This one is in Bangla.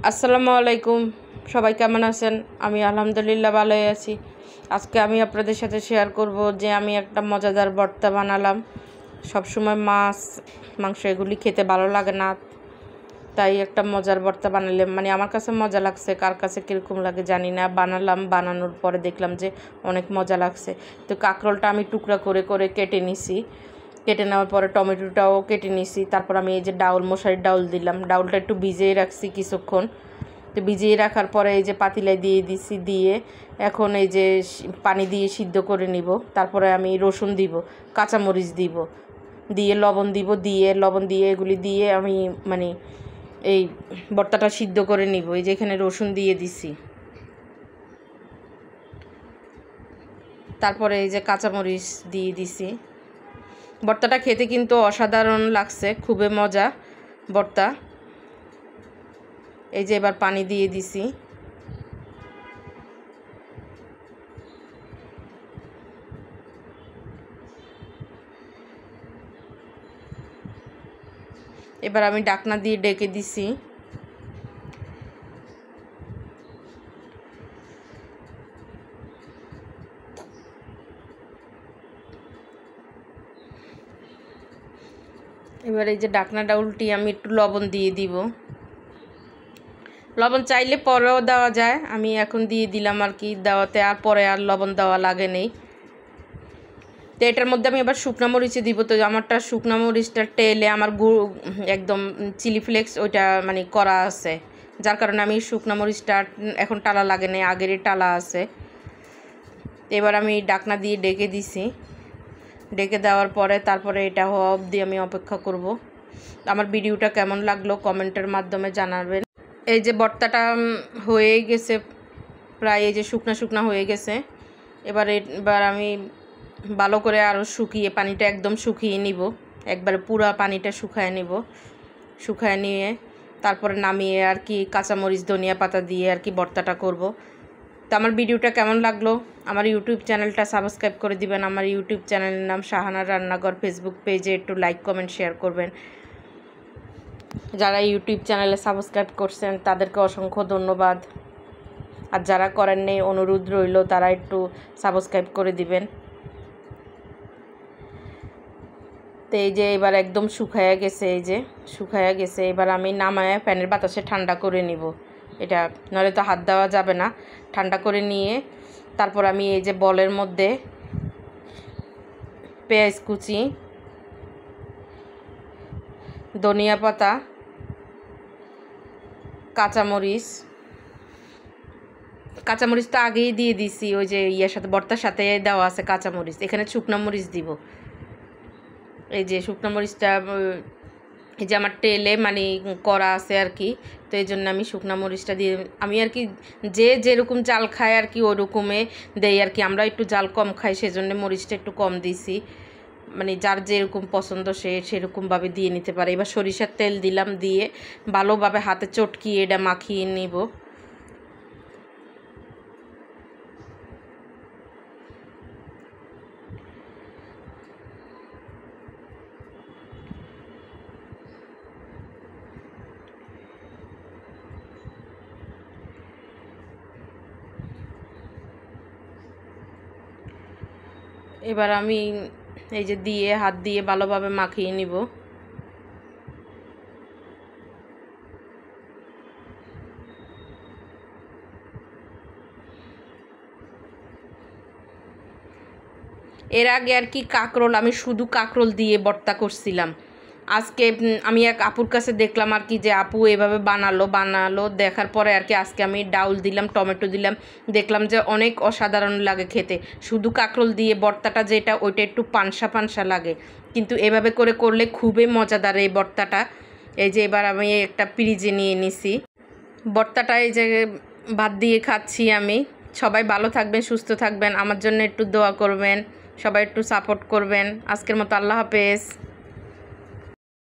আসসালামু আলাইকুম। সবাই কেমন আছেন? আমি আলহামদুলিল্লাহ ভালোই আছি। আজকে আমি আপনাদের সাথে শেয়ার করব যে আমি একটা মজাদার ভর্তা বানালাম। সবসময় মাছ মাংস এগুলি খেতে ভালো লাগে না, তাই একটা মজার ভর্তা বানালাম। মানে আমার কাছে মজা লাগছে, কার কাছে কীরকম লাগে জানি না। বানালাম, বানানোর পরে দেখলাম যে অনেক মজা লাগছে। তো কাঁকরোলটা আমি টুকরা করে করে কেটে নিছি। কেটে নেওয়ার পরে টমেটোটাও কেটে নিছি। তারপর আমি এই যে মশারির ডাউল দিলাম। ডাউলটা একটু ভিজিয়ে রাখছি কিছুক্ষণ। তো ভিজিয়ে রাখার পরে এই যে পাতিলায় দিয়ে দিছি, দিয়ে এখন এই যে পানি দিয়ে সিদ্ধ করে নিব। তারপরে আমি রসুন দিব, কাঁচামরিচ দিব, দিয়ে লবণ দিব, লবণ দিয়ে এগুলি দিয়ে আমি মানে এই ভর্তাটা সিদ্ধ করে নিব। এই যে এখানে রসুন দিয়ে দিছি, তারপরে এই যে কাঁচামরিচ দিয়ে দিছি। ভর্তাটা খেতে কিন্তু অসাধারণ লাগছে, খুবই মজা ভর্তা। এই যে এবার পানি দিয়ে দিছি। এবার আমি ঢাকনা দিয়ে ঢেকে দিছি। এবার এই যে ঢাকনাটা উল্টিয়ে আমি একটু লবণ দিয়ে দিব। লবণ চাইলে পরেও দেওয়া যায়, আমি এখন দিয়ে দিলাম আর কি, দেওয়াতে আর পরে আর লবণ দেওয়া লাগে নেই। তো এটার মধ্যে আমি এবার শুকনো মরিচে দিব। তো আমারটা শুকনো মরিচটা টেলে আমার একদম চিলি ফ্লেক্স ওইটা মানে করা আছে, যার কারণে আমি শুকনো মরিচটা এখন টালা লাগে না, আগেরই টালা আছে। এবার আমি ঢাকনা দিয়ে ঢেকে দিছি। ঢেকে দেওয়ার পরে তারপরে এটা হওয়া অবধি আমি অপেক্ষা করব। আমার ভিডিওটা কেমন লাগলো কমেন্টের মাধ্যমে জানাবেন। এই যে ভর্তাটা হয়ে গেছে প্রায়, এই যে শুকনা শুকনা হয়ে গেছে। এবার আমি ভালো করে আরও শুকিয়ে পানিটা একদম শুকিয়ে নিব, একবারে পুরা পানিটা শুকায় নিব। শুকায় নিয়ে তারপরে নামিয়ে আর কি কাঁচামরিচ ধনিয়া পাতা দিয়ে আর কি ভর্তাটা করব। তো আমার ভিডিওটা কেমন লাগলো, আমার ইউটিউব চ্যানেলটা সাবস্ক্রাইব করে দিবেন। আমার ইউটিউব চ্যানেলের নাম শাহানার রান্নাঘর। ফেসবুক পেজে একটু লাইক কমেন্ট শেয়ার করবেন। যারা ইউটিউব চ্যানেলে সাবস্ক্রাইব করছেন তাদেরকে অসংখ্য ধন্যবাদ, আর যারা করেননি অনুরোধ রইল তারা একটু সাবস্ক্রাইব করে দিবেন। তো এই যে এবার একদম শুকায়া গেছে, এই যে শুকায়া গেছে। এবার আমি নামায় ফ্যানের বাতাসে ঠান্ডা করে নিব। এটা নইলে তো হাত দেওয়া যাবে না। ঠান্ডা করে নিয়ে তারপর আমি এই যে বলের মধ্যে পেঁয়াজ কুচি, ধনিয়া পাতা, কাঁচামরিচ তো আগেই দিয়ে দিছি, ওই যে ইয়ের সাথে ভর্তার সাথে দেওয়া আছে কাঁচামরিচ। এখানে শুকনো মরিচ দিব। এই যে শুকনো মরিচটা এই যে আমার তেলে মানে করা আছে আর কি, তো এই জন্য আমি শুকনো মরিচটা দিয়ে আমি আর কি যে যেরকম জাল খায় আর কি ওই রকমে দেই আর কি। আমরা একটু জাল কম খাই, সেজন্য মরিচটা একটু কম দিছি। মানে যার যেরকম পছন্দ সে সেরকমভাবে দিয়ে নিতে পারে। এবার সরিষার তেল দিলাম, দিয়ে ভালোভাবে হাতে চটকিয়ে এটা মাখিয়ে নিব। এবার আমি এই যে হাত দিয়ে ভালোভাবে মাখিয়ে নিব। এর আগে আর কি কাঁকরোল আমি শুধু কাঁকরোল দিয়ে ভর্তা করছিলাম। আজকে আমি এক আপুর কাছে দেখলাম আর কি, যে আপু এভাবে বানালো দেখার পরে আর কি আজকে আমি ডাউল দিলাম, টমেটো দিলাম, দেখলাম যে অনেক অসাধারণ লাগে খেতে। শুধু কাঁকরোল দিয়ে ভর্তাটা যেটা ওইটা একটু পানসা পানসা লাগে, কিন্তু এভাবে করে করলে খুবই মজাদার এই ভর্তাটা। এই যে এবার আমি একটা ফ্রিজে নিয়ে নিছি ভর্তাটা, এই যে ভাত দিয়ে খাচ্ছি আমি। সবাই ভালো থাকবেন, সুস্থ থাকবেন, আমার জন্য একটু দোয়া করবেন, সবাই একটু সাপোর্ট করবেন। আজকের মতো আল্লাহ হাফেজ।